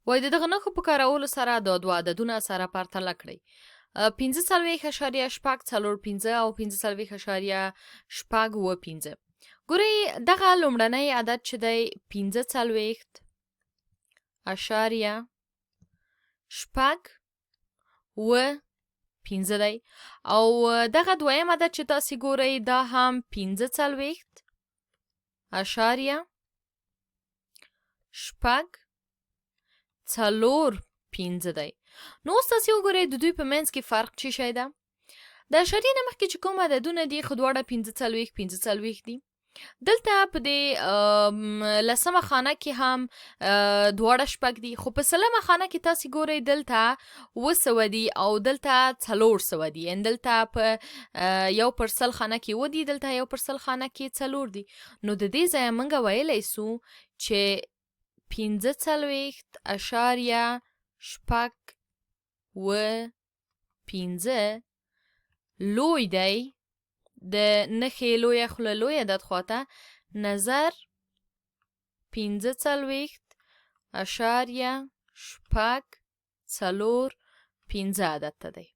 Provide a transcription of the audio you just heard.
وایي د دغه نښو په کارولو سره د دوه عددونه سره پرتله کړئ. 45.6 او 45.6 ګورئ دغه لومړنی عدد چې دی 45.6 دی او دغه دویم عدد چې تاسې ګورئ دا هم 45.4 دی. نو اوس تاسې وګورئ د دوی په منځ کې فرق څه شی ده؟ د اعشاریې نه مخکې چې کوم عددونه دي خو دواړه 45 دي. دلته په دې لسمه خانه کې هم دواړه 6 دي، خو په سلمه خانه کې تاسې ګورئ دلته 700 دي او دلته 400 دي. یعنې دلته په 1/100 خانه کې 7 دي، دلته 1/100 خانه کې 4 دي. نو د دې ځایه موږ ویلی سو چې 45.6 لوی دی د نښې لویه خوله لوی عدد خواته نظر 45.645 عدد ته دی.